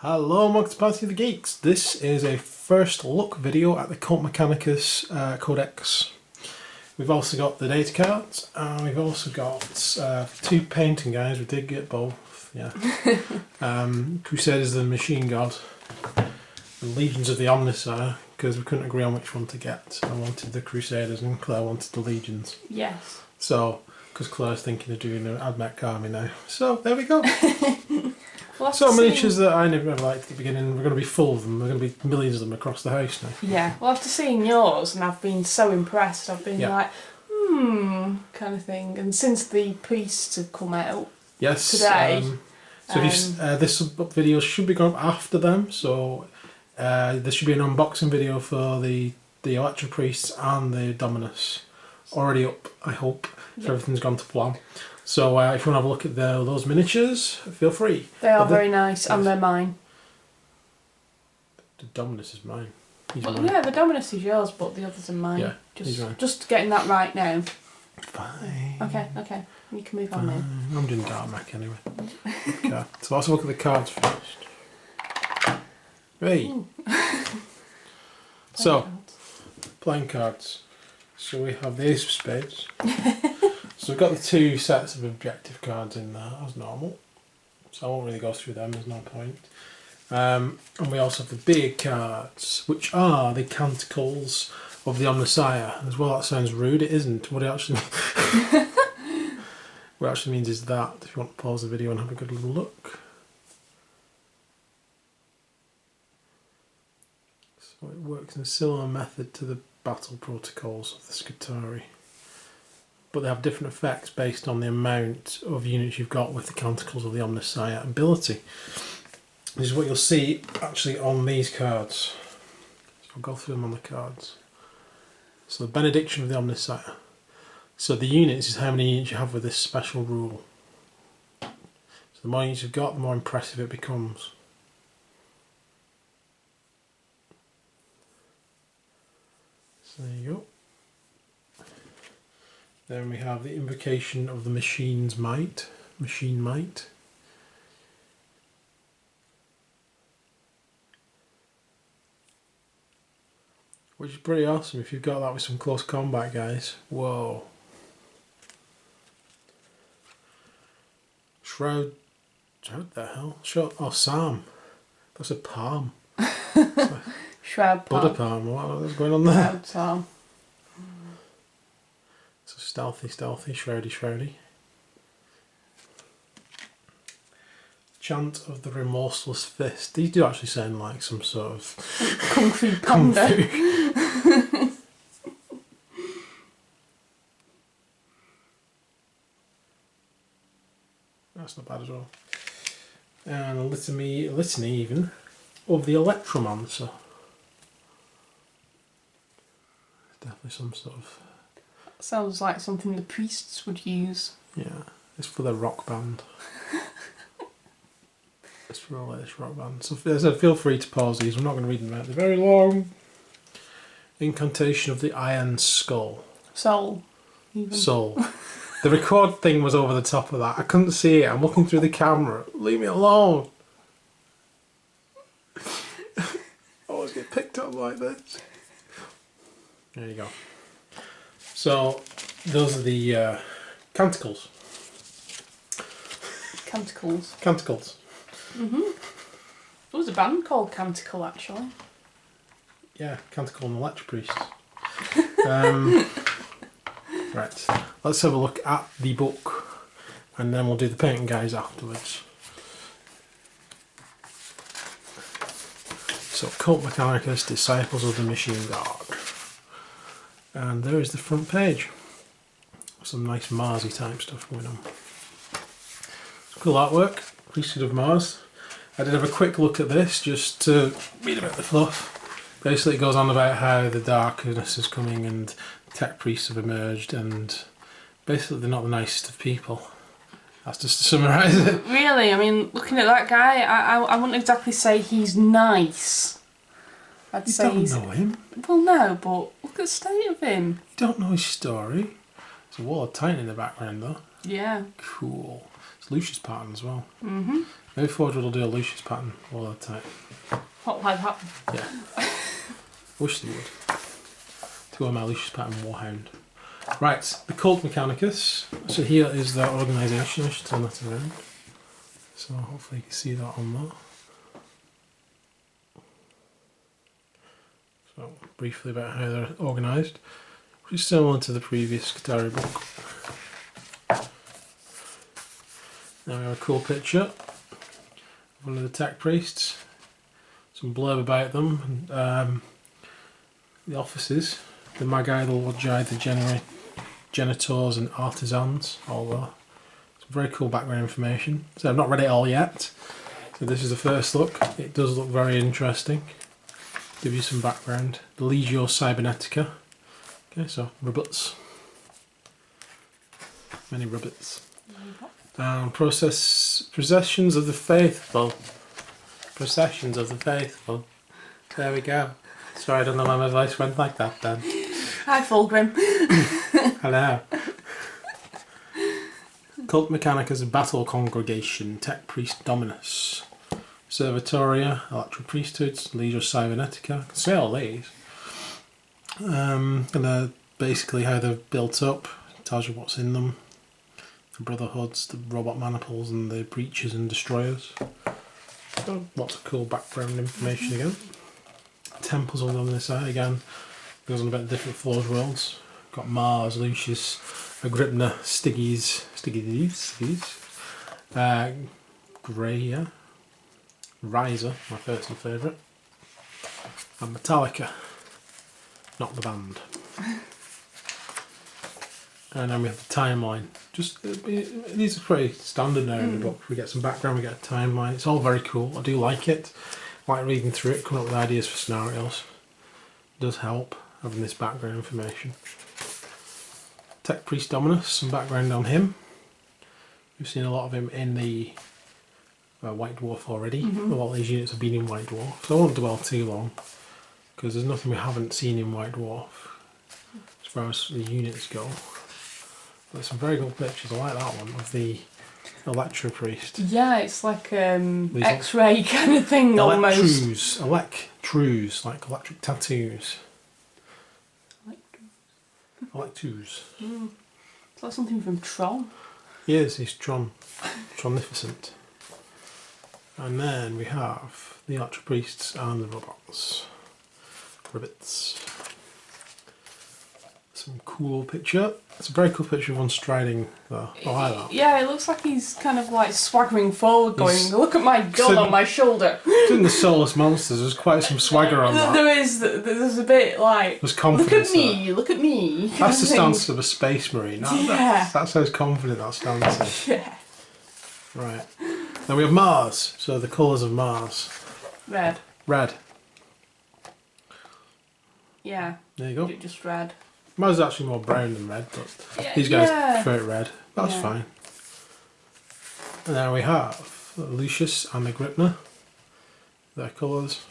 Hello and welcome to Party of the Geeks. This is a first look video at the Cult Mechanicus Codex. We've also got the data cards and we've also got two painting guys. We did get both, yeah. Crusaders of the Machine God and Legions of the Omnissiah, because we couldn't agree on which one to get. I wanted the Crusaders and Claire wanted the Legions. Yes. So, because Claire's thinking of doing an AdMech army now. So, there we go. So miniatures that I never liked at the beginning, we're going to be full of them. We're going to be millions of them across the house now. Yeah, well after seeing yours, and I've been so impressed, I've been like, kind of thing. And since the priests have come out today... this video should be going up after them, so there should be an unboxing video for the Electro Priests and the Dominus. Already up, I hope, if everything's gone to plan. So if you want to have a look at those miniatures, feel free. They are very nice, and they're mine. The Dominus is mine. Well, yeah, the Dominus is yours, but the others are mine. Yeah, he's mine. Just getting that right now. Fine. Okay. You can move on now. I'm doing Dark Mech anyway. Okay. So let's look at the cards first. Right. So, playing cards. So we have the Ace of Spades. So we've got the two sets of objective cards in there as normal. So I won't really go through them, there's no point. And we also have the big cards, which are the canticles of the Omnissiah. As well, that sounds rude, it isn't. What it actually what it actually means is that, if you want to pause the video and have a good little look. So it works in a similar method to the battle protocols of the Scutari. But they have different effects based on the amount of units you've got with the canticles of the Omnissiah ability. This is what you'll see actually on these cards. So I'll go through them on the cards. So the Benediction of the Omnissiah. So the units is how many units you have with this special rule. So the more units you've got, the more impressive it becomes. So there you go. Then we have the Invocation of the Machine Might. Which is pretty awesome if you've got that with some close combat guys. Whoa. Shroud the hell? Oh, Psalm. That's a palm. Shroud palm. Buddha palm. What's going on there? Shroud palm. So stealthy, shroudy. Chant of the Remorseless Fist. These do actually sound like some sort of Kung Fu Panda. That's not bad as well. And a litany even of the Electromancer. Definitely some sort of... Sounds like something the priests would use. Yeah, it's for the rock band. It's for all this rock band. So as I said, feel free to pause these. I'm not going to read them out. They're very long. Incantation of the Iron Skull. Soul. The record thing was over the top of that. I couldn't see it. I'm looking through the camera. Leave me alone. I always get picked up like this. There you go. So, those are the canticles. Canticles. There was a band called Canticle, actually. Yeah, Canticle and the Electro Priests. Right, let's have a look at the book, and then we'll do the painting guys afterwards. So, Cult Mechanicus, Disciples of the Machine God. And there is the front page. Some nice Marsy type stuff going on. Cool artwork, Priesthood of Mars. I did have a quick look at this just to read about the fluff. Basically it goes on about how the darkness is coming and tech priests have emerged, and basically they're not the nicest of people. That's just to summarise it. Really? I mean, looking at that guy, I wouldn't exactly say he's nice. I'd say you don't know him. Well, no, but look at the state of him. You don't know his story. There's a wall of Titan in the background though. Yeah. Cool. It's Lucius pattern as well. Maybe Forge will do a Lucius pattern all the time. Not like that. Yeah. Wish they would. To go on my Lucius pattern Warhound. Right, the Cult Mechanicus. So here is their organisation. I should turn that around. So hopefully you can see that on there. So briefly about how they're organised, which is similar to the previous Skitarii book. Now we have a cool picture of one of the tech priests, some blurb about them, and the offices, the Magi, the Logi, the Genitors and Artisans, all there. Some very cool background information. So I've not read it all yet, so this is the first look. It does look very interesting. Give you some background. The Legio Cybernetica. Okay, so ribbits. Many ribbits. Processions of the Faithful. Processions of the Faithful. There we go. Sorry, I don't know why my voice went like that then. Hi, Fulgrim. Hello. Cult Mechanicus Battle Congregation, Tech Priest Dominus. Servitoria, Electro Priesthoods, Legio Cybernetica. I can say all these. And basically how they're built up. It tells you what's in them. The Brotherhoods, the Robot Maniples, and the Breachers and Destroyers. So lots of cool background information again. Temples on the side again. Goes on about the different Forge worlds. Got Mars, Lucius, Agrippina, Styges, Greya, Riser, my personal favourite, and Metallica, not the band. And then we have the timeline. Just these are pretty standard now in the book. We get some background, we get a timeline. It's all very cool. I do like it. I like reading through it, coming up with ideas for scenarios. It does help having this background information. Tech Priest Dominus, some background on him. We've seen a lot of him in the White Dwarf already. A lot of these units have been in White Dwarf, so I won't dwell too long because there's nothing we haven't seen in White Dwarf as far as the units go. There's some very good pictures. I like that one of the Electro Priest. Yeah, it's like X-ray kind of thing almost. Electros, like electric tattoos. Electros. It's like something from Tron. Yes, he's Tronificent. And then we have the Electro Priests and the robots. Ribbits. Some cool picture. It's a very cool picture of one striding there. I like that. Yeah, it looks like he's kind of like swaggering forward going, look at my gun on my shoulder. In the Soulless Monsters, there's quite some swagger on that. There's a bit like, there's confidence look at me. That's the stance of a space marine. That's how confident that stance is. Yeah. Right. Then we have Mars. So the colours of Mars. Red. Yeah. There you go. Just red. Mars is actually more brown than red, but these guys prefer it red. That's fine. And then we have Lucius and Agrippina. Their colours.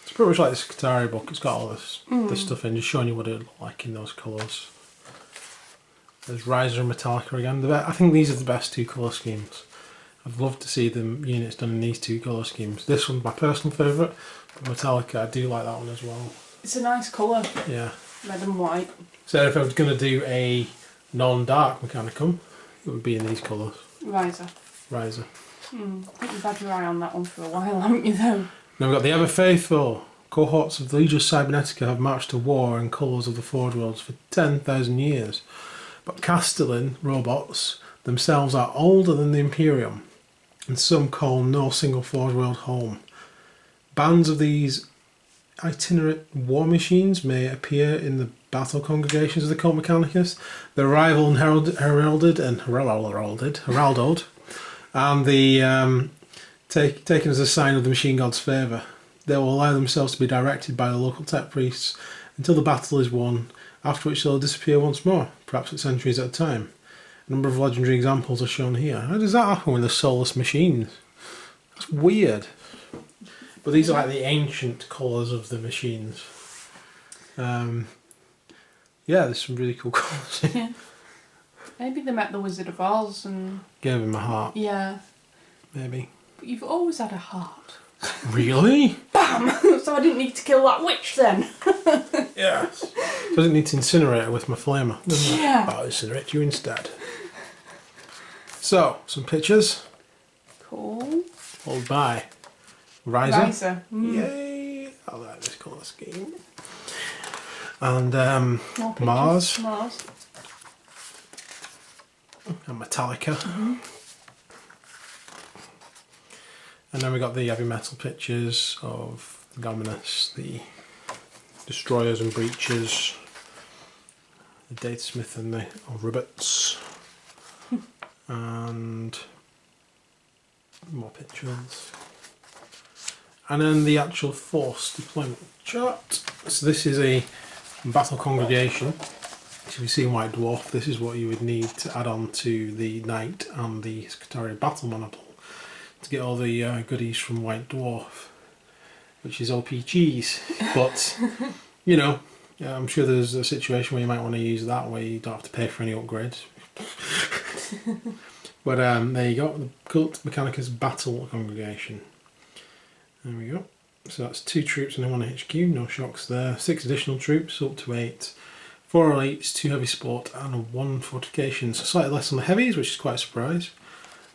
It's pretty much like the Skitarii book. It's got all this stuff in, just showing you what it would look like in those colours. There's Riser and Metallica again. I think these are the best two colour schemes. I'd love to see the units done in these two colour schemes. This one's my personal favourite, but Metallica, I do like that one as well. It's a nice colour. Yeah. Red and white. So if I was going to do a non-dark Mechanicum, it would be in these colours. Riser. I think you've had your eye on that one for a while, haven't you though? Now we've got the Ever Faithful. Cohorts of the Legio Cybernetica have marched to war in colours of the Forge Worlds for 10,000 years. But Castellan robots themselves are older than the Imperium, and some call no single Forge World home. Bands of these itinerant war machines may appear in the battle congregations of the Cult Mechanicus. They're rival and heralded, and the taken as a sign of the machine god's favour. They will allow themselves to be directed by the local tech priests until the battle is won, after which they'll disappear once more, perhaps for centuries at a time. A number of legendary examples are shown here. How does that happen with the soulless machines? That's weird. But these are like the ancient colours of the machines. Yeah, there's some really cool colours. Yeah. Maybe they met the Wizard of Oz and gave him a heart. Yeah. maybe. But you've always had a heart. Really? Bam! So I didn't need to kill that witch then. Yes. Doesn't need to incinerate her with my flamer, does it? Yeah. I'll incinerate you instead. So, some pictures. Cool. Followed by Riser. Riser. Yay! I like this colour scheme. And More pictures. Mars. Mars. And Metallica. And then we got the heavy metal pictures of the Dominus, the Destroyers and Breaches, the Datasmith and the Ribbits, and more pictures. And then the actual force deployment chart. So this is a battle congregation. If you see in White Dwarf, this is what you would need to add on to the Knight and the Scutaria Battle Monocle to get all the goodies from White Dwarf, which is OPGs. But, you know, I'm sure there's a situation where you might want to use that where you don't have to pay for any upgrades. But there you go, the Cult Mechanicus Battle Congregation. There we go. So that's 2 troops and 1 HQ, no shocks there. 6 additional troops, up to 8. 4 elites, 2 heavy sport, and 1 fortification. So slightly less on the heavies, which is quite a surprise.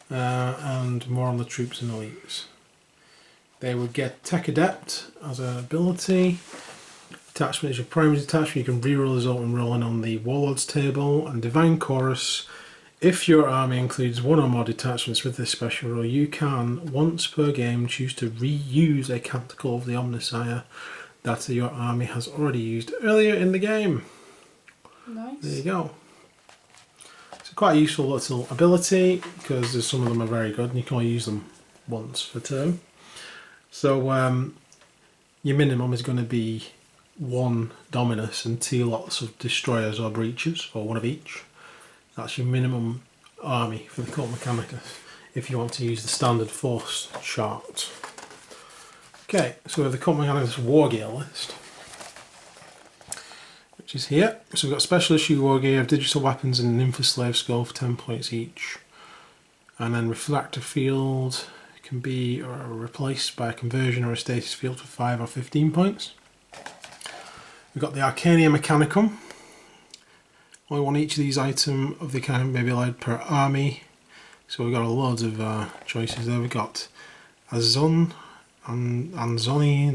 And more on the troops and elites. They would get Tech Adept as an ability. Attachment is your primary detachment. You can reroll the result when rolling on the Warlords table. And Divine Chorus. If your army includes 1 or more detachments with this special rule, you can, once per game, choose to reuse a canticle of the Omnissiah that your army has already used earlier in the game. Nice. There you go. It's quite a useful little ability because some of them are very good and you can only use them once per turn. So your minimum is going to be 1 Dominus and 2 lots of Destroyers or Breaches, or 1 of each. That's your minimum army for the Cult Mechanicus if you want to use the standard force chart. Okay, so we have the Cult Mechanicus War Gear list, which is here. So we've got special issue war gear of digital weapons and an Infa-Slave skull for 10 points each. And then refractor field can be replaced by a conversion or a stasis field for 5 or 15 points. We've got the Arcania Mechanicum. Only 1 each of these items of the kind may be allowed per army. So we've got loads of choices there. We've got Azon, Anzoni,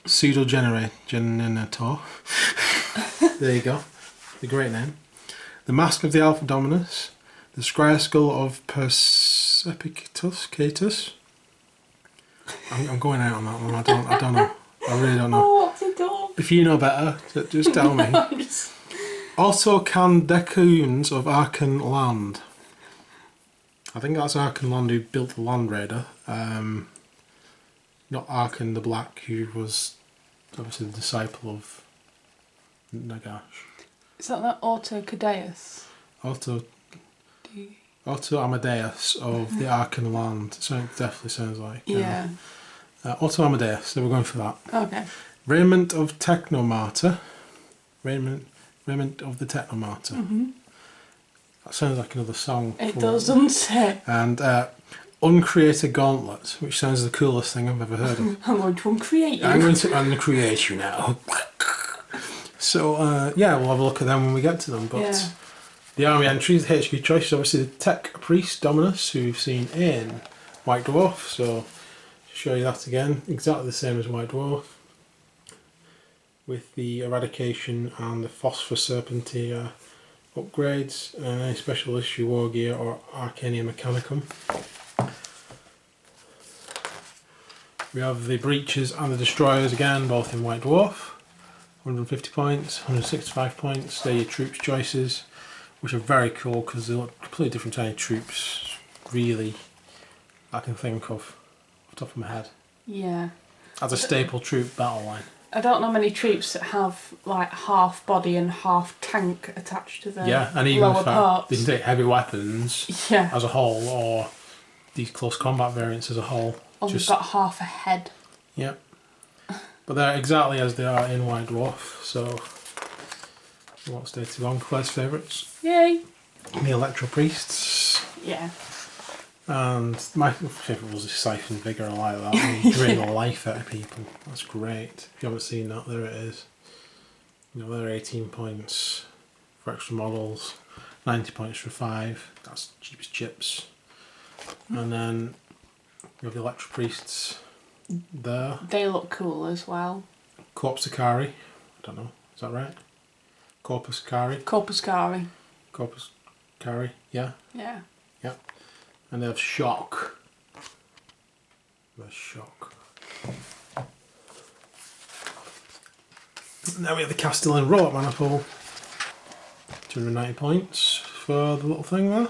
Pseudo Generator. There you go. The great name. The Mask of the Alpha Dominus. The Scryer Skull of Persepicatus. I'm going out on that one. I don't know. I really don't know. Oh, what's it done? If you know better, just tell me. Also, Candecunes of Arkan Land. I think that's Arkan Land who built the Land Raider. Not Arkan the Black, who was obviously the disciple of Nagash. Is that Otto Cadeus? Otto Amadeus of the Arkan Land. So it definitely sounds like. Yeah. Otto Amadeus, so we're going for that. Okay. Raiment of Technomartyr. Raiment of the Technomartyr. That sounds like another song. It does, doesn't it? And Uncreator Gauntlet, which sounds the coolest thing I've ever heard of. I'm going to uncreate you. I'm going to uncreate you now. So, yeah, we'll have a look at them when we get to them. But Yeah. the army entries, the HQ choice is obviously the Tech Priest Dominus, who we've seen in White Dwarf. So, to show you that again, exactly the same as White Dwarf, with the Eradication and the Phosphor Serpentia upgrades, and a special issue war gear or Arcania Mechanicum. We have the Breaches and the Destroyers again, both in White Dwarf. 150 points, 165 points. They're your troops choices, which are very cool because they look completely different to any troops, really, I can think of off the top of my head. Yeah. As a staple troop battle line. I don't know many troops that have like half body and half tank attached to their And even lower the fact parts. they can take heavy weapons Yeah. as a whole, or these close combat variants as a whole. Or they've got half a head. Yeah. But they're exactly as they are in White Dwarf, so we won't stay too long. Claire's favourites. Yay! The Electro Priests. Yeah. And my favourite was the Siphon Vigor. I like that. And you drain the life out of people. That's great. If you haven't seen that, there it is. You know, there are 18 points for extra models, 90 points for 5. That's cheap as chips. And then you have the Electro Priests there. They look cool as well. Corpus Acari. I don't know. Is that right? Corpus Acari. Corpus Cari. Corpus Acari. Yeah. Yeah. Yeah. And they have Shock. There's Shock. Now we have the Castellan Robot Maniple. 290 points for the little thing there.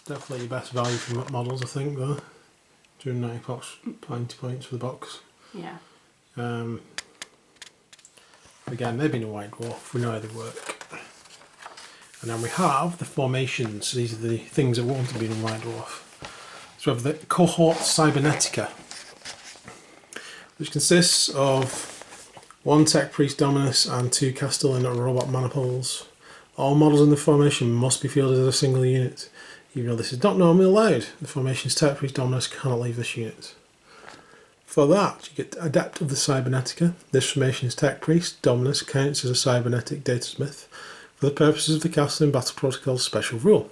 Definitely your best value for models, I think, though. 290 20 points for the box. Yeah. Again, they've been a White Dwarf. We know how they work. And then we have the formations. These are the things that won't have been in White Dwarf. So we have the Cohort Cybernetica, which consists of 1 Tech Priest Dominus and 2 Castellan Robot Maniples. All models in the formation must be fielded as a single unit. Even though this is not normally allowed, the formation's Tech Priest Dominus cannot leave this unit. For that, you get Adept of the Cybernetica. This formation's Tech Priest Dominus counts as a cybernetic datasmith for the purposes of the Castellan Battle Protocol's special rule.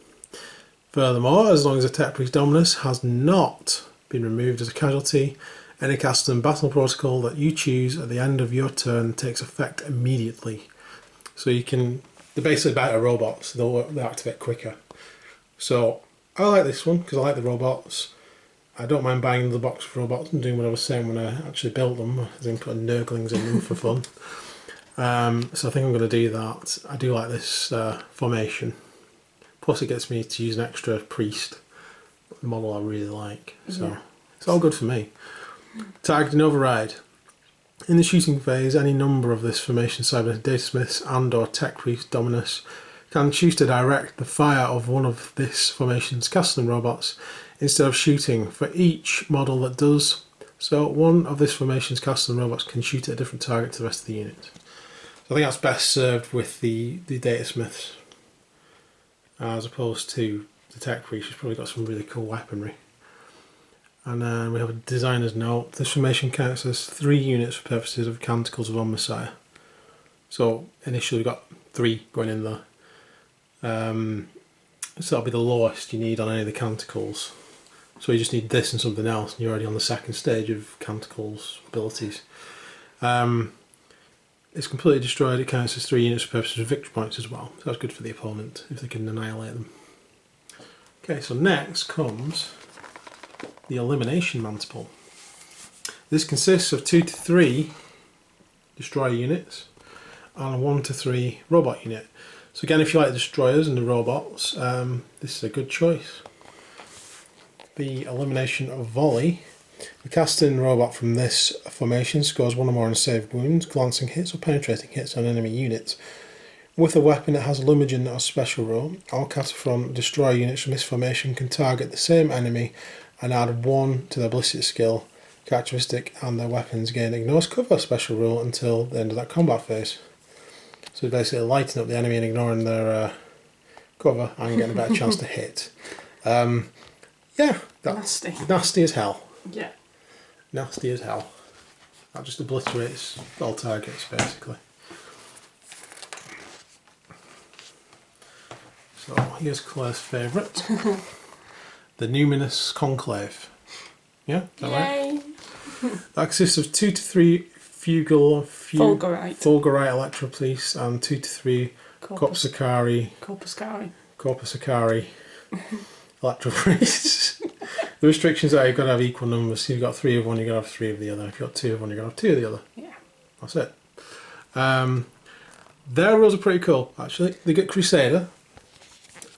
Furthermore, as long as the Tech Priest Dominus has not been removed as a casualty, any Castellan Battle Protocol that you choose at the end of your turn takes effect immediately. So you can, they're basically better robots, so they'll activate quicker. So I like this one because I like the robots. I don't mind buying the box of robots and doing what I was saying when I actually built them, as in putting Nurglings in them for fun. So I think I'm going to do that. I do like this formation. Plus it gets me to use an extra priest, the model I really like. So it's all good for me. Tagged and override. In the shooting phase, any number of this formation cybernetic datasmiths and or tech priest dominus can choose to direct the fire of one of this formation's Castellan robots instead of shooting. For each model that does so, one of this formation's Castellan robots can shoot at a different target to the rest of the unit. So I think that's best served with the datasmiths as opposed to the tech priest, who's probably got some really cool weaponry. And then we have a designer's note. This formation counts as 3 units for purposes of Canticles of Messiah. So initially we've got 3 going in there. So that'll be the lowest you need on any of the Canticles. So you just need this and something else, and you're already on the second stage of Canticles abilities. It's completely destroyed. It counts as 3 units for purposes of victory points as well. So that's good for the opponent if they can annihilate them. Okay, so next comes the Elimination Mantiple. This consists of 2 to 3 destroyer units and a 1 to 3 robot unit. So again, if you like the destroyers and the robots, this is a good choice. The Elimination of Volley. The casting robot from this formation scores 1 or more on save wounds, glancing hits or penetrating hits on enemy units. With a weapon that has Lumigen or special role, all Cataphront destroyer units from this formation can target the same enemy and add 1 to their ballistic skill characteristic, and their weapons gain ignores cover special rule until the end of that combat phase. So basically lighting up the enemy and ignoring their cover and getting a better chance to hit. Yeah, that's nasty as hell. Yeah. Nasty as hell. That just obliterates all targets, basically. So here's Claire's favourite. The Numinous Conclave. Yeah, is that right? That consists of 2 to 3 Fulgurite Electro Police and 2 to 3 Corpus Acari Electro Priests. The restrictions are you've got to have equal numbers. If you've got 3 of one, you've got to have 3 of the other. If you've got 2 of one, you've got to have 2 of the other. Yeah. That's it. Their rules are pretty cool, actually. They get Crusader,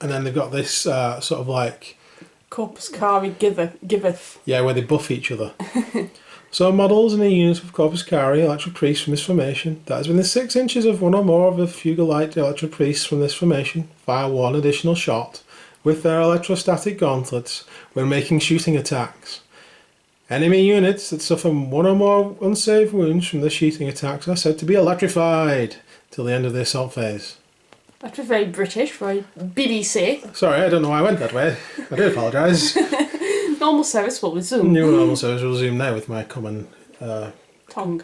and then they've got this sort of like Corpus Cari giveth. Yeah, where they buff each other. So models and units of Corpus Cari Electro Priests from this formation that is within 6 inches of 1 or more of the Fugolite Electro Priests from this formation fire 1 additional shot with their electrostatic gauntlets when making shooting attacks. Enemy units that suffer 1 or more unsaved wounds from the shooting attacks are said to be electrified till the end of the assault phase. That's very British, very BBC. Sorry, I don't know why I went that way. I do apologise. Normal service will resume. New normal service will resume now with my common Tongue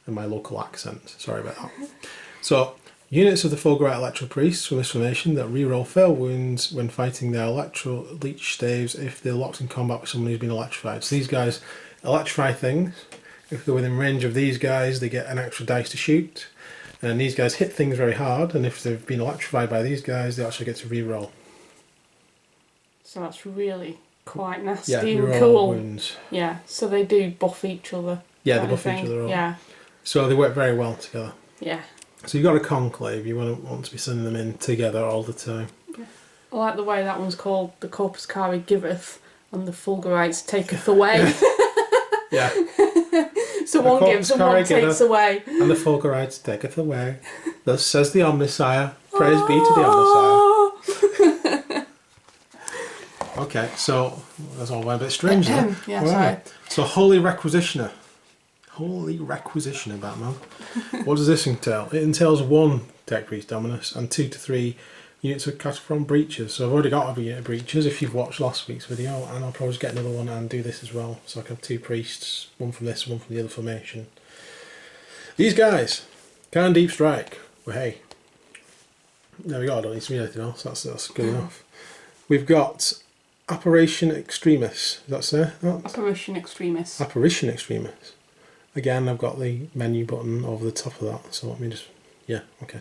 and my local accent. Sorry about that. So, units of the Fulgurite Electro Priests from this formation that reroll fail wounds when fighting their Electro Leech staves if they're locked in combat with someone who's been electrified. So these guys electrify things. If they're within range of these guys, they get an extra dice to shoot. And these guys hit things very hard, and if they've been electrified by these guys, they actually get to reroll. So that's really quite nasty Yeah, and reroll cool. wounds. Yeah, so they do buff each other. Yeah, they buff each other up. Yeah. So they work very well together. Yeah. So you've got a conclave, you want to be sending them in together all the time. Yeah. I like the way that one's called the Corpus Cari giveth and the Fulgurites taketh away. Yeah. So one gives and one takes away. And the Fulgurites taketh away. Thus says the Omnissiah. Praise be to the Omnissiah. Okay, so that's all a bit strange there. Yeah, All sorry. right. So Holy Requisitioner. Holy Requisitioner, Batman. What does this entail? It entails 1 Tech Priest Dominus and 2 to 3 units of Cataphrone Breachers. So I've already got a unit of Breachers if you've watched last week's video, and I'll probably just get another one and do this as well. So I can have 2 priests, one from this, one from the other formation. These guys can deep strike. Well, hey, there we go. I don't need to read anything else. That's good enough. We've got Apparition Extremis. Does that say that? Apparition Extremis. Apparition Extremis. Again, I've got the menu button over the top of that, so let me just... Yeah, okay.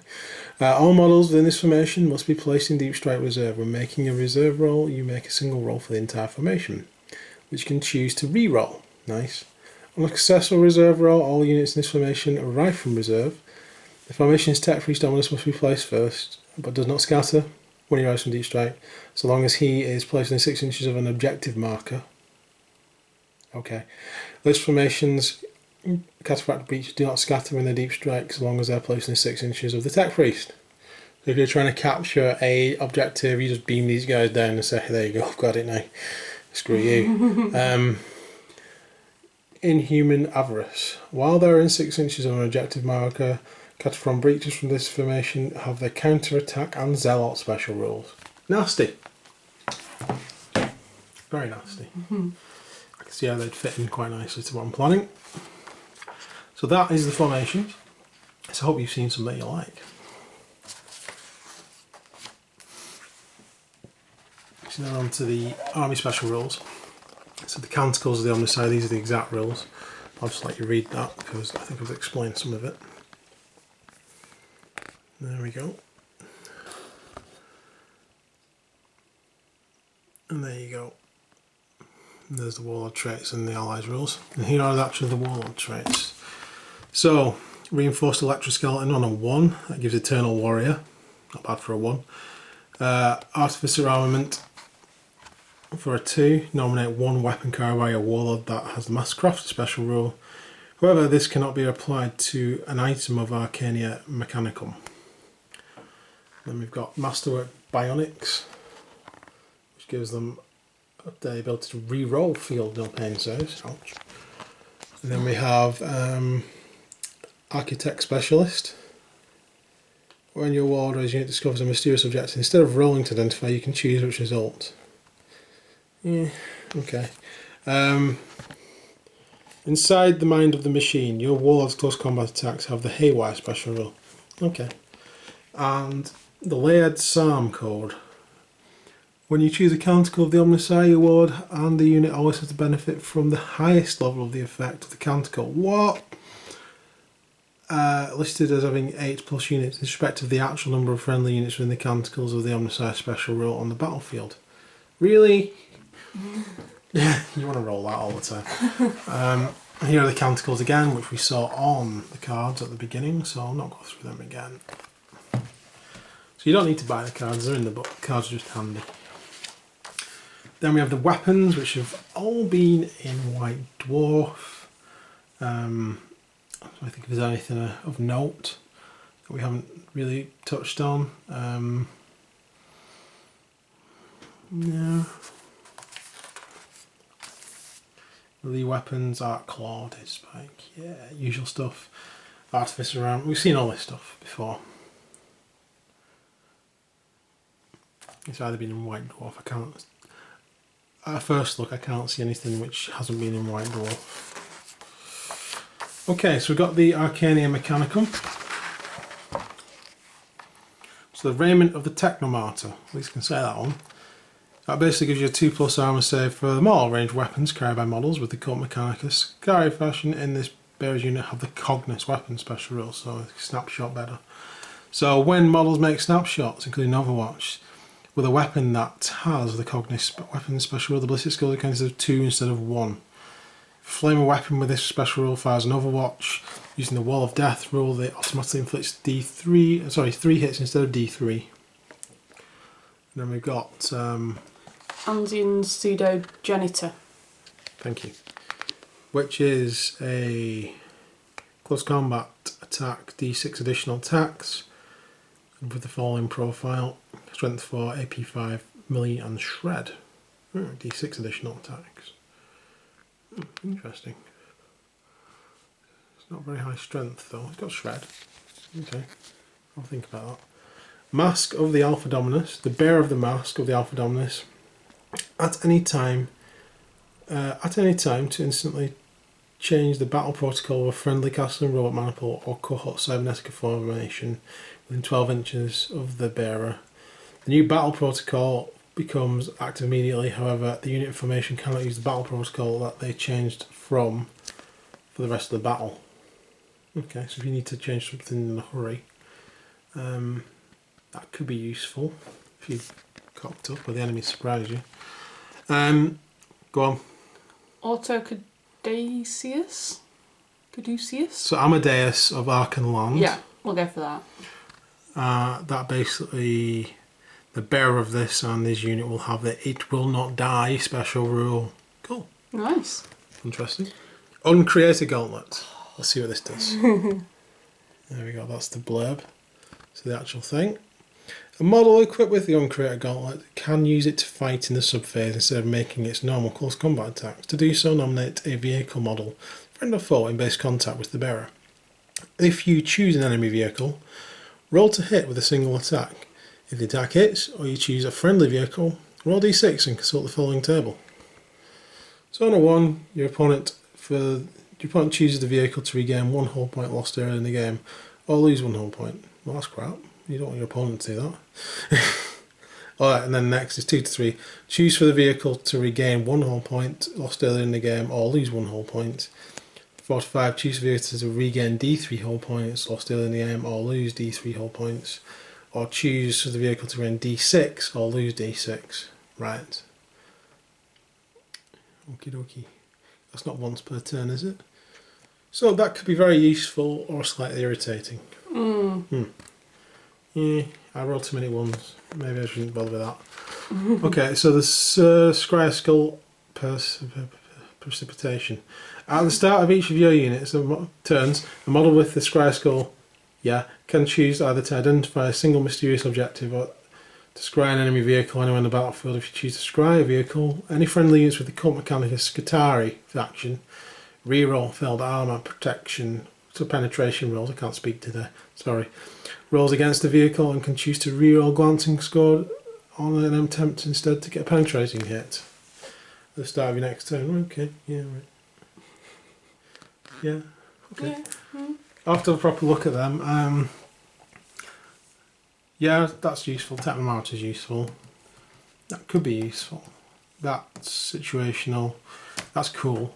All models within this formation must be placed in Deep Strike Reserve. When making a reserve roll, you make a single roll for the entire formation, which you can choose to re-roll. Nice. On a successful reserve roll, all units in this formation arrive from reserve. The formation's Tech Priest Dominus must be placed first, but does not scatter when he arrives from Deep Strike, so long as he is placed within 6 inches of an objective marker. Okay. This formation's Cataphract Breach do not scatter when they deep strike so long as they're placed in 6 inches of the Tech Priest. So if you're trying to capture a objective, you just beam these guys down and say, hey, there you go, I've got it now. Screw you. Inhuman Avarice. While they're in 6 inches of an objective marker, Cataphron Breachers from this formation have their counter attack and Zealot special rules. Nasty. Very nasty. I can see how they'd fit in quite nicely to what I'm planning. So that is the formation. So I hope you've seen some that you like. So now on to the Army Special Rules. So the Canticles of the Omnissiah, these are the exact rules. I'll just let you read that because I think I've explained some of it. There we go. And there you go. And there's the Warlord traits and the Allies rules. And here are actually the Warlord traits. So, Reinforced Electroskeleton on a 1, that gives Eternal Warrior, not bad for a 1. Artificer Armament for a 2, nominate 1 weapon carried by a Warlord that has the Mastercraft special rule. However, this cannot be applied to an item of Arcania Mechanicum. Then we've got Masterwork Bionics, which gives them the ability to re-roll field no pain saves. Ouch. And then we have Architect Specialist. When your Warlord's unit discovers a mysterious object, instead of rolling to identify, you can choose which result. Yeah, okay. Inside the mind of the machine, your Warlord's close combat attacks have the Haywire special rule. Okay. And the Laird Psalm code. When you choose a Canticle of the Omnissiah Ward, and the unit always has to benefit from the highest level of the effect of the Canticle. What? Listed as having 8+ units in respect of the actual number of friendly units within the Canticles of the Omnissiah special rule on the battlefield. Really? Yeah, you want to roll that all the time. Here are the Canticles again, which we saw on the cards at the beginning, so I'll not go through them again. So you don't need to buy the cards, they're in the book. The cards are just handy. Then we have the weapons, which have all been in White Dwarf. I think if there's anything of note that we haven't really touched on. No. The weapons are clawed, spike, yeah, usual stuff. Artificer around. We've seen all this stuff before. It's either been in White Dwarf. I can't. At first look, I can't see anything which hasn't been in White Dwarf. Okay, so we've got the Arcania Mechanicum. So the Raiment of the Technomartyr, at least I can say that one. That basically gives you a 2+ armour save for them all range weapons carried by models with the Cult Mechanicus. Carry fashion in this bearer's unit have the Cognus weapon special rule, so snapshot better. So when models make snapshots, including Overwatch, with a weapon that has the Cognus weapon special rule, the ballistic skill counts as 2 instead of 1. Flame a weapon with this special rule fires an Overwatch. Using the Wall of Death rule, they automatically inflicts 3 hits instead of D3. And then we've got Andean Pseudogenitor. Thank you. Which is a close combat attack, D6 additional attacks, with the following profile: strength 4, AP 5, melee and shred. D6 additional attacks. Interesting. It's not very high strength though. It's got shred. Okay, I'll think about that. Mask of the Alpha Dominus. The bearer of the mask of the Alpha Dominus. At any time to instantly change the battle protocol of a friendly castle and robot maniple or cohort cybernetic formation within 12 inches of the bearer. The new battle protocol becomes active immediately, however, the unit formation cannot use the battle protocol that they changed from for the rest of the battle. Okay, so if you need to change something in a hurry, that could be useful if you've cocked up or the enemy surprise you. Go on. Caduceus? So Amadeus of Archenland. Yeah, we'll go for that. That basically, the bearer of this and this unit will have the It Will Not Die special rule. Cool. Nice. Interesting. Uncreated Gauntlet. Let's see what this does. There we go, that's the blurb. So the actual thing. A model equipped with the Uncreated Gauntlet can use it to fight in the subphase instead of making its normal close combat attacks. To do so, nominate a vehicle model, friend or foe, in base contact with the bearer. If you choose an enemy vehicle, roll to hit with a single attack. If the attack hits, or you choose a friendly vehicle, roll d6 and consult the following table. So on a 1, your opponent chooses the vehicle to regain 1 whole point lost earlier in the game, or lose 1 whole point. Well, that's crap. You don't want your opponent to do that. Alright, and then next is 2 to 3. Choose for the vehicle to regain 1 whole point lost earlier in the game, or lose 1 whole point. 4 to 5. Choose for the vehicle to regain D3 whole points lost earlier in the game, or lose D3 whole points. Or choose for the vehicle to regain D6, or lose D6. Right. Okie dokie. That's not once per turn, is it? So that could be very useful or slightly irritating. Yeah, I rolled too many ones. Maybe I shouldn't bother with that. Okay, so the Scryer Skull Precipitation. At the start of each of your units turns, a model with the Scryer Skull can choose either to identify a single mysterious objective or to scry an enemy vehicle anywhere on the battlefield. If you choose to scry a vehicle, any friendly units with the Cult Mechanicus Scutari faction, reroll failed armour protection, so penetration rolls, I can't speak today, sorry, rolls against the vehicle and can choose to reroll glancing score on an attempt instead to get a penetrating hit at the start of your next turn. Okay, yeah, right. Yeah, okay. Yeah. I'll have to have a proper look at them. Yeah, that's useful. Technomartyr is useful. That could be useful. That's situational. That's cool.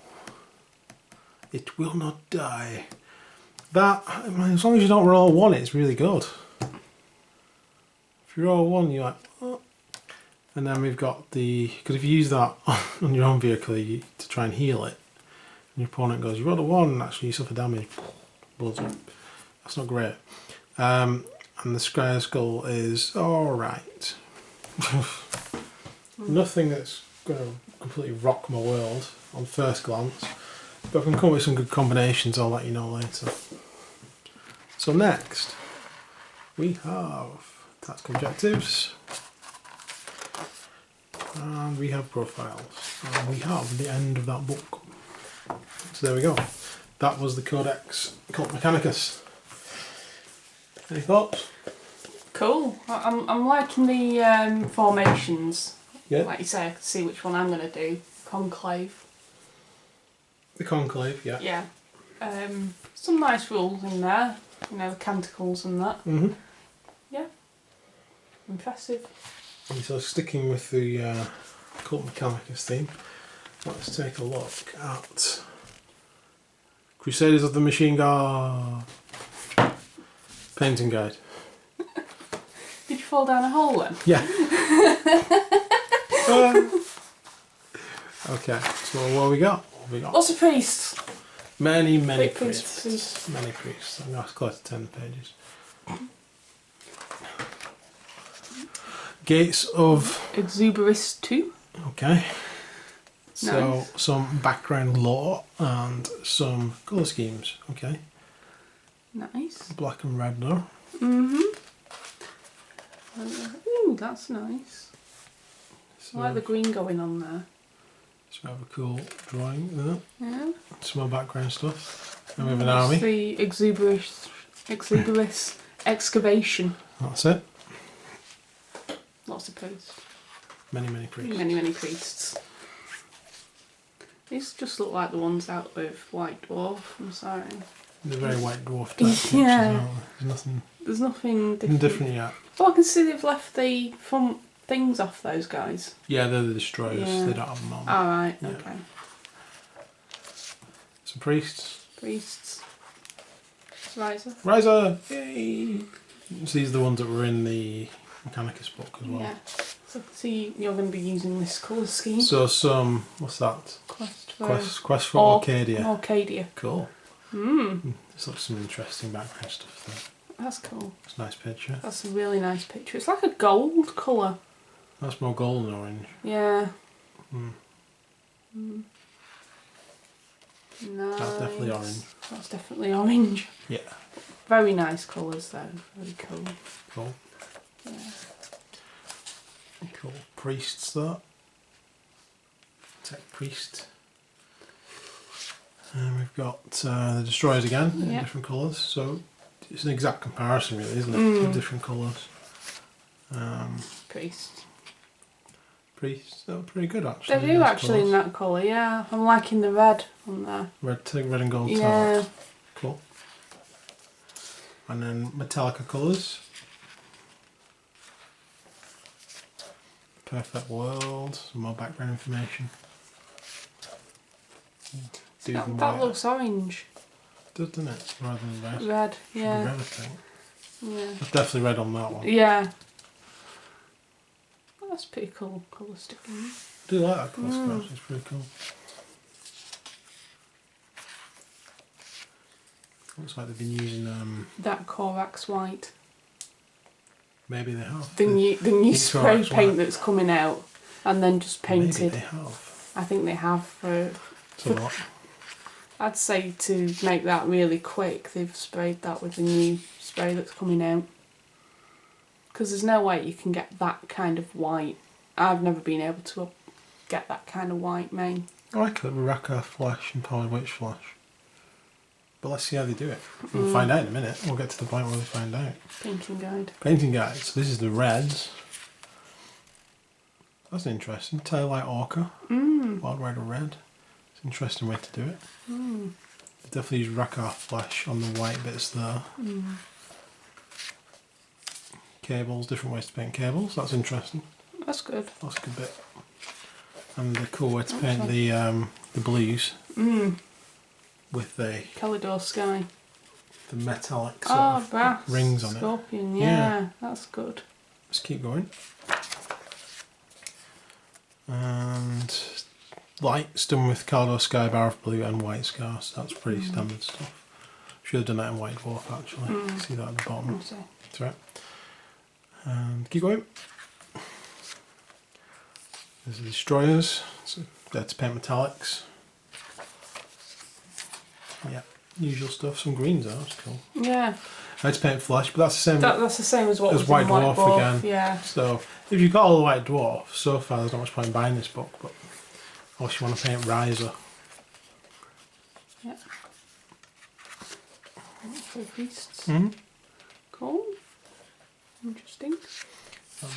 It will not die. That, I mean, as long as you don't roll a 1, it's really good. If you roll a 1, you're like, oh. And then we've got the, because if you use that on your own vehicle to try and heal it, and your opponent goes, you rolled a 1 and actually you suffer damage, blows up. That's not great. And the Scryer Skull is alright. Nothing that's going to completely rock my world on first glance. But if I can come up with some good combinations, I'll let you know later. So next, we have tactical objectives. And we have profiles. And we have the end of that book. So there we go. That was the Codex Cult Mechanicus. Any thoughts? Cool. I'm liking the formations. Yeah. Like you say, I can see which one I'm going to do. Conclave. The conclave, yeah. Yeah. Some nice rules in there. You know, the canticles and that. Mm-hmm. Yeah. Impressive. And so sticking with the Cult Mechanicus theme, let's take a look at Crusaders of the Machine Guard painting guide. Did you fall down a hole then? Yeah. Okay, so what have we got? Lots of priests. Many Great priests. Many priests. I'm going to ask Claire to turn the pages. Gates of Exuberous 2. Okay. So Nice. some background lore and some colour schemes. Okay. Nice. Black and red though. Mm-hmm. Ooh, that's nice. So, I like the green going on there. so we have a cool drawing there. Yeah. Some more background stuff. And we have an army. The exuberous excavation. That's it. Lots of priests. Many priests. Many priests. These just look like the ones out of White Dwarf. I'm sorry. The very white dwarf type pictures, Yeah. aren't they? There's nothing Nothing different. different yet. Oh, I can see they've left the front things off those guys. Yeah, they're the destroyers. Yeah. They don't have them on. Alright, Yeah. okay. Some priests. Priests. Riser. Riser! Yay! So these are the ones that were in the Mechanicus book as well. Yeah. So see, you're going to be using this colour scheme. So some, what's that? Quest for Arcadia. Arcadia. Cool. Mm. This looks some interesting background stuff there. That's cool. It's a nice picture. That's a really nice picture. It's like a gold colour. That's more gold than orange. Yeah. Mm. Nice. That's definitely orange. That's definitely orange. Yeah. Very nice colours though. Very cool. Cool. Yeah. Cool. Priests though. Tech priest. And we've got the destroyers again in Yeah. different colours. So it's an exact comparison really, isn't it? With different colours. Priest. Priests, they're pretty good actually. They do Nice actually in colours. that colour, yeah. I'm liking the red on there. Red and gold Yeah. tag. Cool. And then Metallica colours. Perfect world. Some more background information. Do them That white. looks orange. Doesn't it? Rather than red. Red, Should be yeah. red, I think. Yeah. It's definitely red on that one. Yeah. Well, that's pretty cool colour sticking. I do like that colour scheme, actually. It's pretty cool. Looks like they've been using That Corax white. maybe they have. The new spray Corax paint white. that's coming out and then just painted. Maybe they have. I think they have for It's a lot. I'd say to make that really quick, they've sprayed that with the new spray that's coming out. Because there's no way you can get that kind of white. I've never been able to get that kind of white main. I like it with Raka Flash and Powered Witch Flash. But let's see how they do it. We'll find out in a minute. We'll get to the point where we find out. Painting guide. Painting guides. So this is the reds. That's interesting. Taillight Orca. Wild Rider Red. It's an interesting way to do it. They definitely use Raka Flash on the white bits there. Cables, different ways to paint cables. That's interesting. That's good. That's a good bit. And the cool way to paint the blues with the Calidor Sky. metallic sort of brass. rings on it. Scorpion, Yeah. yeah. That's good. Let's keep going. And lights done with Calidor Sky, Bar of Blue and White Scars. That's pretty standard stuff. Should have done that in White Dwarf actually. See that at the bottom. Okay. That's right. And keep going. There's the destroyers. So they're to paint metallics. Yeah, usual stuff. Some greens though, that's cool. Yeah. I had to paint flesh, but that's the same That's the same as what as was White in White Dwarf again. Yeah. So if you've got all the White Dwarf, so far there's not much point in buying this book, but unless you want to paint Riser. Yeah. For priests. Mm-hmm. Cool. Interesting.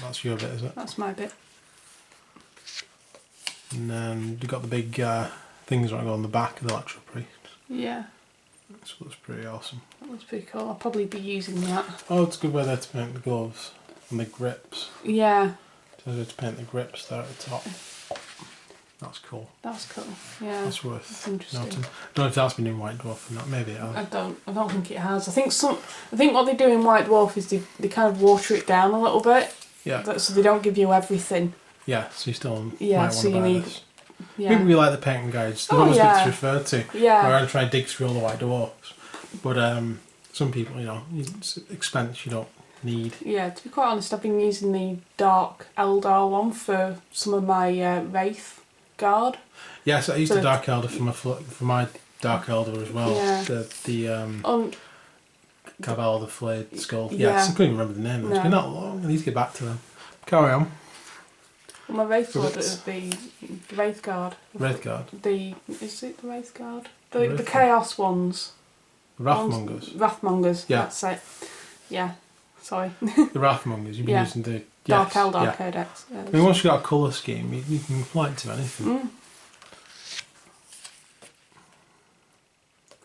That's your bit, is it? That's my bit. And then you've got the big things that go on the back of the Electro Priest. Yeah. So that's pretty awesome. That looks pretty cool. I'll probably be using that. Oh, it's a good way there to paint the gloves and the grips. Yeah. So to paint the grips there at the top. That's cool. That's cool. Yeah. That's worth That's interesting. noting. I don't know if that's been in White Dwarf or not. Maybe it has. I don't think it has. I think what they do in White Dwarf is they kind of water it down a little bit. Yeah. So they don't give you everything. Yeah, so you still might Yeah, want so to you buy need. this. Yeah. Maybe we like the painting guides. They're Oh, almost yeah. good to refer to. Yeah. We're going to try and dig through all the White Dwarfs. But some people, it's expense you don't need. Yeah, to be quite honest, I've been using the Dark Eldar one for some of my Wraith Guard. Yes, I used So the Dark Elder for my Dark Elder as well. Yeah. The Cabal, the Flayed Skull. Yeah. Yes, I couldn't even remember the name. It's No. been that long. I need to get back to them. Carry on. Well, my Wraith Guard, Ribbits. the Wraith Guard. Red Guard. Is it the Wraith Guard? The Wraith Chaos ones. Wrathmongers. Wrathmongers. Yeah. That's it. Yeah. Sorry. The Wrathmongers. You've been Yeah. using the Dark Eldar yeah. Codex. Yeah, I mean, once you've got a colour scheme, you can apply it to anything.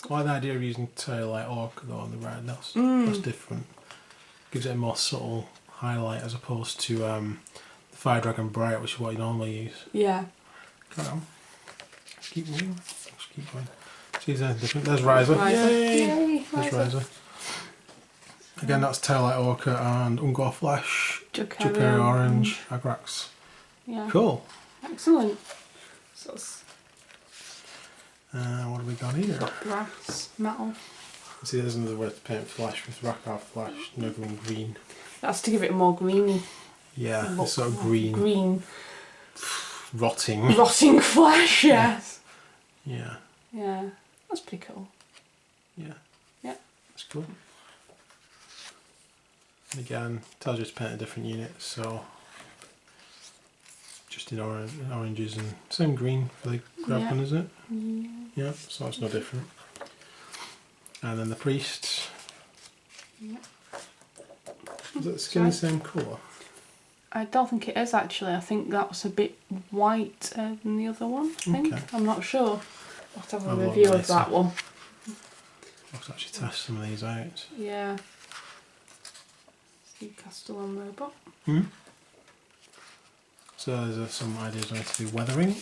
I like the idea of using Taillight Orc though on the red. That's different. Gives it a more subtle highlight as opposed to the Fire Dragon Bright, which is what you normally use. Yeah. Come on. Keep moving. Just keep going. See if there's anything different. There's Riser. Riser. Yay! Yay, There's Riser. Riser. Again, that's Taillight Orca and Ungor Flesh, Jukari Jupiri Orange, Agrax. Yeah. Cool. Excellent. So it's What have we got here? got brass, metal. See, there's another way to paint flesh with Rakar Flesh, Nuggle and green. That's to give it a more greeny Yeah, look. it's sort of green, Green. rotting. Rotting flesh, yes. Yeah, Yeah. That's pretty cool. yeah. Yeah. That's cool. And again, tells you to paint a different unit, so just in oranges and same green for the grab Yeah. one, is it? Yeah. Yeah, so it's no different. And then the priests. Yeah. Is the skin the same colour? I don't think it is actually. I think that was a bit white than the other one, I think. Okay. I'm not sure. I'll have to have I'll a look review of later. that one. Let's actually test some of these out. Yeah. See Castellan robot. So there's some ideas on how to do weathering,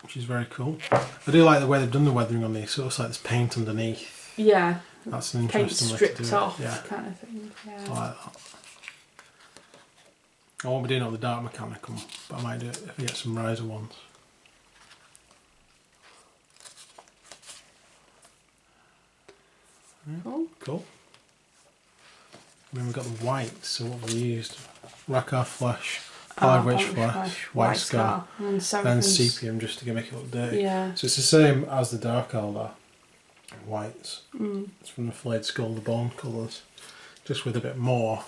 which is very cool. I do like the way they've done the weathering on these. So it's like there's paint underneath. Yeah. That's an Paint interesting way to do stripped it. off Yeah, kind of thing. I Yeah. like that. I won't be doing it on the Dark Mechanical, but I might do it if I get some Riser ones. Cool. Cool. And then we've got the whites, so what we used. Rakar Flesh, Pallid Witch Flesh, White Scar, and then Seraphim's- Sepium just to make it look dirty. Yeah. So it's the same as the Dark Eldar whites. Mm. It's from the Flayed Skull, the bone colours, just with a bit more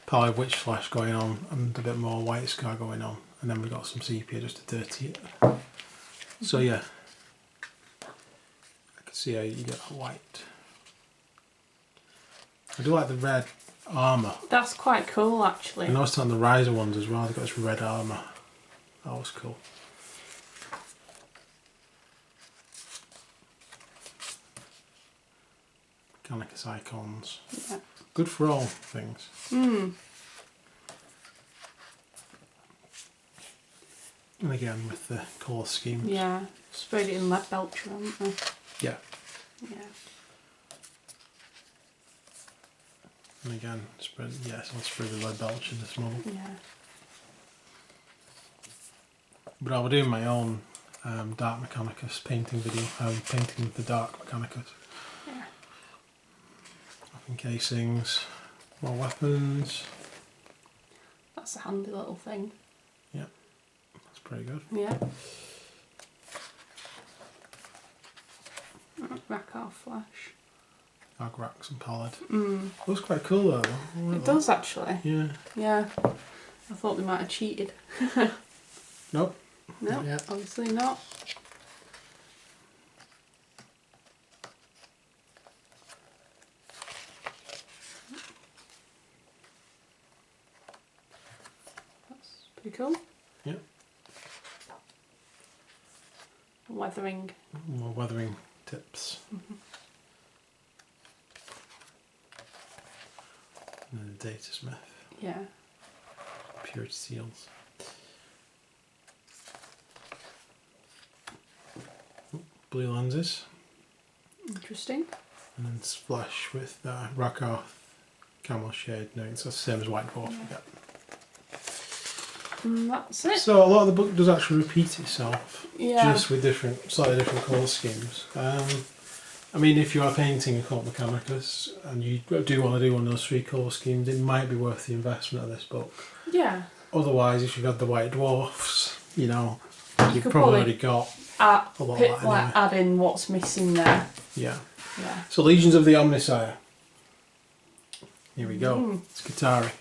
Pallid Witch Flesh going on and a bit more White Scar going on. And then we've got some sepia just to dirty it. So yeah, I can see how you get that white. I do like the red armour. That's quite cool actually. I noticed on the Riser ones as well, they've got this red armour. That was cool. Mechanicus icons. Yeah. Good for all things. Mm. And again with the colour schemes. Yeah. Sprayed it in lead belcher, haven't they? Yeah. Yeah. And again, spread. Yes, I'll spray the lead belch in this model. Yeah. But I'll be doing my own Dark Mechanicus painting video. Painting with the Dark Mechanicus. Yeah. Weapon casings, more weapons. That's a handy little thing. Yeah, that's pretty good. Yeah. Rakar Flash. Agrax and Pallid. Mm. Looks quite cool though. I like It that. does actually. Yeah. Yeah. I thought they might have cheated. Nope. No, Not yet. obviously not. Pretty cool. Yeah. Weathering. More weathering tips. And then the data smith. Yeah. Purity seals. Blue lenses. Interesting. And then splash with rock earth camel shade. No, it's the same as White Dwarf. Yeah. And that's it. So a lot of the book does actually repeat itself, Yeah. just with slightly different colour schemes. I mean, if you are painting a Cult Mechanicus and you do want to do one of those 3 colour schemes, it might be worth the investment of this book. Yeah. Otherwise, if you've had the White Dwarfs, you know, you've could probably probably already got a lot of that anyway. add in what's missing there. Yeah. Yeah. So Legions of the Omnissiah. Here we go. Scutari.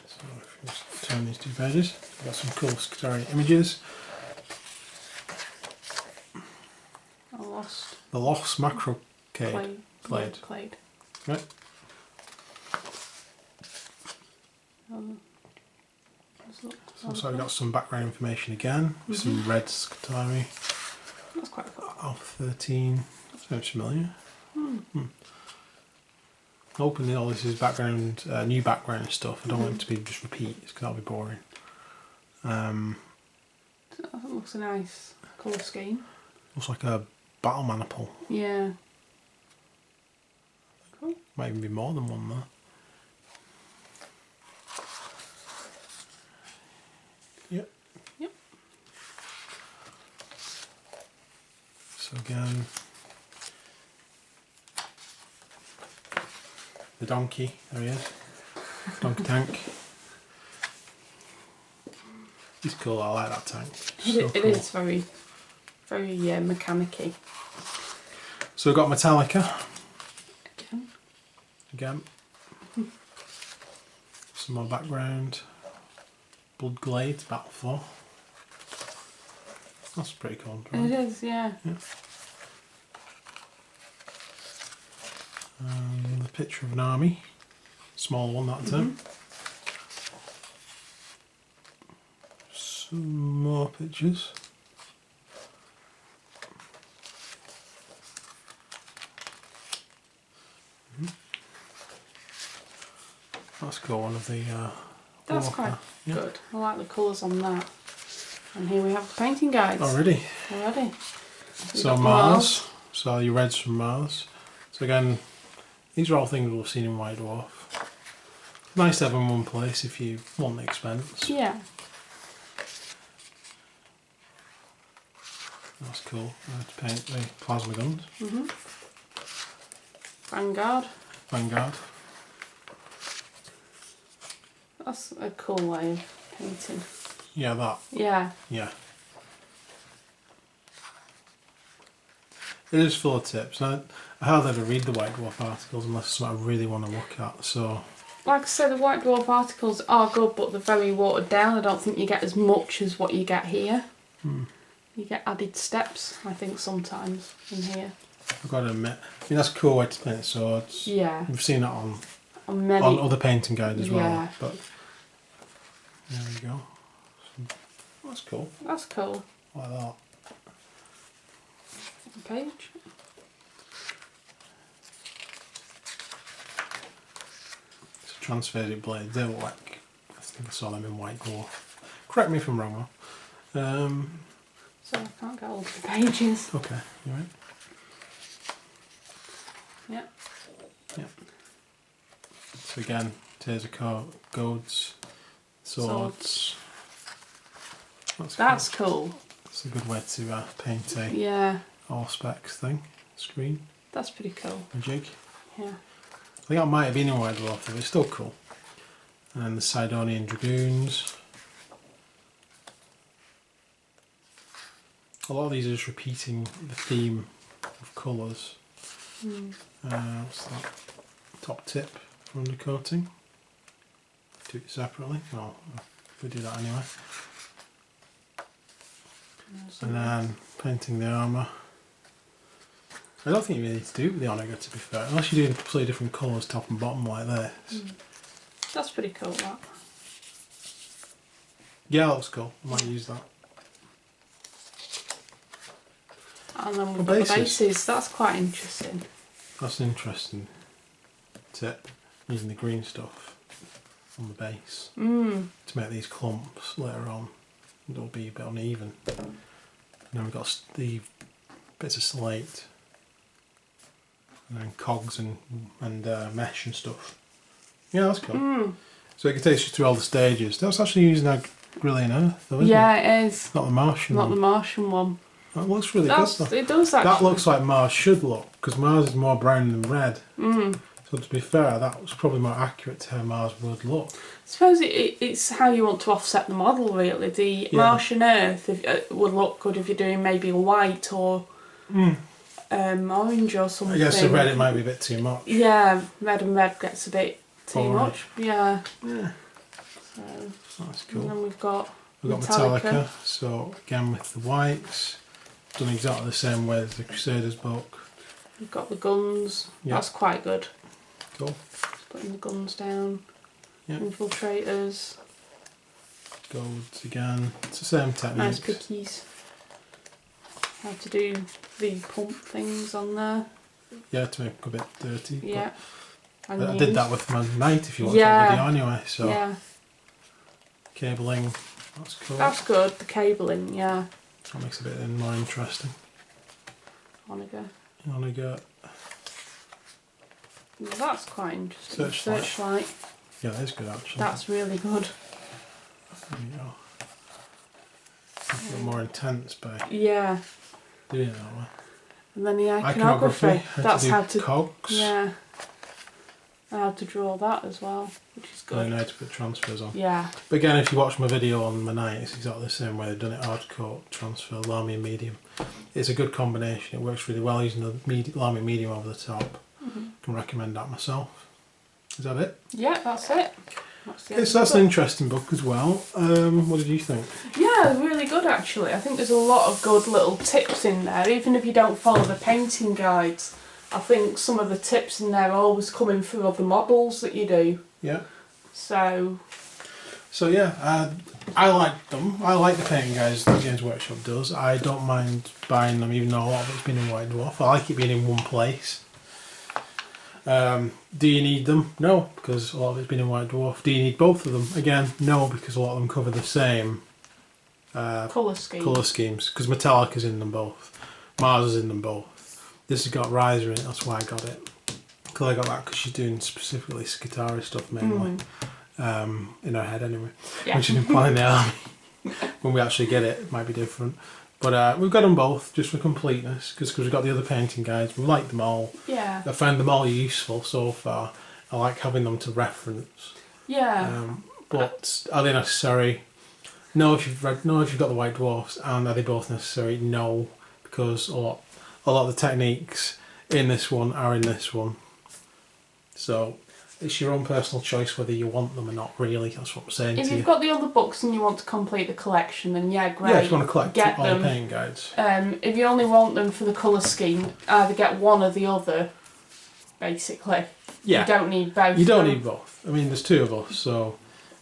So if you just turn these 2 pages, we've got some cool Scutari images. I lost. The Lost Macro Clade. Clade. Right. So we've got some background information again, with some red Scutari. That's quite cool. Alpha 13. That sounds familiar. Hoping all this is background, new background stuff. I don't want it to be just repeats because that'll be boring. That looks a nice colour scheme. Looks like a battle maniple. Yeah. Cool. Might even be more than one there. Yep. Yep. So again, the donkey, there he is. Donkey tank. He's cool, I like that tank. It is very, very mechanic-y. So we've got Metallica. Again. Again. Some more background. Bloodglade, Battle 4. That's pretty cool. Right? It is, yeah. And the picture of an army. Small one that time. Some more pictures. That's cool, one of the That's Walker. quite good. I like the colours on that. And here we have the painting guides. Already. Already. So Mars. So your reds from Mars. So again, these are all things we've seen in White Dwarf. Nice to have them in one place if you want the expense. Yeah. That's cool. To paint the plasma guns. Vanguard. Vanguard. That's a cool way of painting. Yeah, that. Yeah. Yeah. It is full of tips. And I hardly ever read the White Dwarf articles unless it's something I really want to look at. So, like I said, the White Dwarf articles are good, but they're very watered down. I don't think you get as much as what you get here. You get added steps, I think, sometimes in here. I've got to admit, I mean, that's a cool way to paint swords. Yeah. We've seen that on Many. other painting guides as well. Yeah. But there we go. That's cool. That's cool. Like that. Page. So transfaded blades, they look like, I think I saw them in White Dwarf. Correct me if I'm wrong though. So I can't get all the pages. Okay, you right? Yep. Yep. So again, Tears of Goads, swords. That's cool. It's a good way to paint a Yeah. all specs thing, screen, That's pretty cool. a jig. Yeah. I think that might have been in White Dwarf, but it's still cool. And then the Sidonian Dragoons. A lot of these are just repeating the theme of colours. What's that? Top tip for undercoating. Do it separately. Well, we do that anyway. And then painting the armour. I don't think you really need to do it with the Onega, to be fair, unless you're doing completely different colours top and bottom like this. That's pretty cool, that. Yeah, that looks cool. I might use that. And then we've got the bases. That's quite interesting. That's an interesting tip, using the green stuff on the base to make these clumps later on. It'll be a bit uneven. And then we've got the bits of slate, and then cogs and mesh and stuff. Yeah, that's cool. So it can take you through all the stages. That's actually using a grilling earth, though, isn't it? Yeah, it is. Not the Martian Not one. the Martian one. That looks really good, though. It does actually. That looks like Mars should look, because Mars is more brown than red. So to be fair, that was probably more accurate to how Mars would look. I suppose it's how you want to offset the model, really. The Martian Earth would look good if you're doing maybe white or orange or something. I guess the red it might be a bit too much. Yeah, red gets a bit too much. Yeah. Yeah. So, that's cool. And then we've got Metallica. So again with the whites, done exactly the same way as the Crusaders book. We've got the guns. Yep. That's quite good. Cool. Putting the guns down. Yep. Infiltrators. Golds again. It's the same technique. Nice cookies. How to do the pump things on there. Yeah, to make it a bit dirty. Yeah. I did that with my Knight if you watch that video anyway. So yeah. Cabling. That's cool. That's good. The cabling. Yeah. That makes it a bit more interesting. Onega. That's quite interesting. Searchlight. Yeah, that is good actually. That's really good. There you go. A bit more intense by doing it that way. And then the iconography. That's how to cogs. Yeah. And how to draw that as well, which is good. And then how to put transfers on. Yeah. But again, if you watch my video on my Knight, it's exactly the same way they've done it: hardcoat, transfer, Lamy and medium. It's a good combination. It works really well using the Lamy medium over the top. Can recommend that myself. Is that it? Yeah, that's it. That's an interesting book as well. What did you think? Yeah, really good actually. I think there's a lot of good little tips in there, even if you don't follow the painting guides. I think some of the tips in there are always coming through other models that you do. Yeah. So yeah, I like them. I like the painting guides that Games Workshop does. I don't mind buying them, even though a lot of it's been in White Dwarf. I like it being in one place. Do you need them? No, because a lot of it's been in White Dwarf. Do you need both of them? Again, no, because a lot of them cover the same colour schemes. Because Metallica's in them both. Mars is in them both. This has got Riser in it, that's why I got it. Because I got that because she's doing specifically Skitarii stuff mainly. In her head anyway. Yeah. When she's been planning the army. When we actually get it, it might be different. But we've got them both just for completeness, because we've got the other painting guides. We like them all. Yeah. I found them all useful so far. I like having them to reference. Yeah. But are they necessary? No, if you've got the White Dwarfs, and are they both necessary? No, because a lot of the techniques in this one are in this one. So it's your own personal choice whether you want them or not, really. That's what I'm saying to you. If you've got the other books and you want to complete the collection, then yeah, great. Yeah, if you want to collect get all them. the painting guides. If you only want them for the colour scheme, either get one or the other, basically. Yeah. You don't need both. You don't need both. I mean, there's two of us, so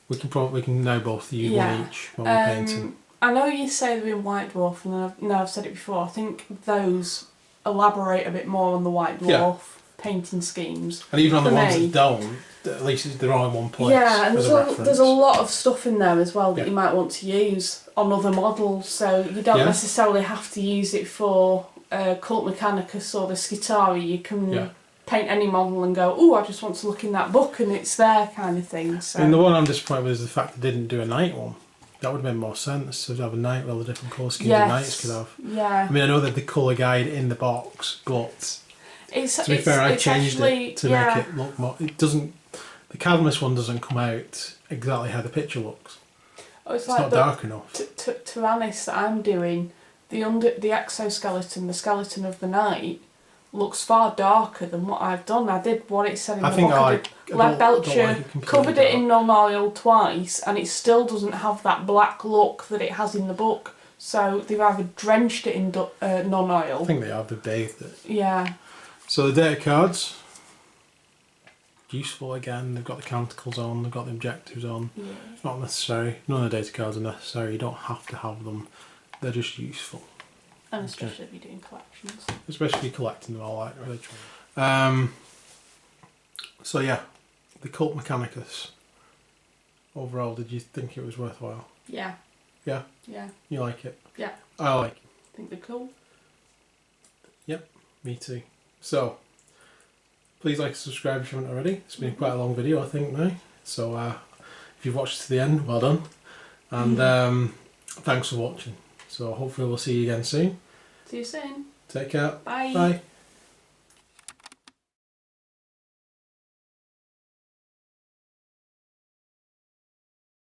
we can now both use one each when we're painting. I know you say they're in White Dwarf, and I've said it before. I think those elaborate a bit more on the White Dwarf painting schemes. And even on the ones that don't, at least they're all in one place. Yeah, and there's a lot of stuff in there as well that you might want to use on other models, so you don't necessarily have to use it for Cult Mechanicus or the Skitarii. You can paint any model and go, oh, I just want to look in that book and it's there, kind of thing. So. And the one I'm disappointed with is the fact they didn't do a Knight one. That would have made more sense to have a Knight with all the different colour schemes the Knights could have. Yeah. I mean, I know that the colour guide in the box, but to be fair, I changed it to make it look more. It doesn't. The Cadmus one doesn't come out exactly how the picture looks. Oh, it's like not dark enough. Tyrannus that I'm doing, the exoskeleton, the skeleton of the Knight, looks far darker than what I've done. I did what it said in the book. I did Lead Belcher, covered it in non-oil twice, and it still doesn't have that black look that it has in the book. So they've either drenched it in non-oil. I think they have. They bathed it. Yeah. So the data cards. useful again. They've got the canticles on, they've got the objectives on. Yeah. It's not necessary. None of the data cards are necessary. You don't have to have them. They're just useful. And especially if you're doing collections. Especially if you're collecting them all, like really. So yeah, the Cult Mechanicus. Overall, did you think it was worthwhile? Yeah. Yeah? Yeah. You like it? Yeah. I like it. I think they're cool. Yep, me too. So, please like and subscribe if you haven't already. It's been quite a long video, I think, now. So, if you've watched to the end, well done. And thanks for watching. So, hopefully we'll see you again soon. See you soon. Take care. Bye. Bye.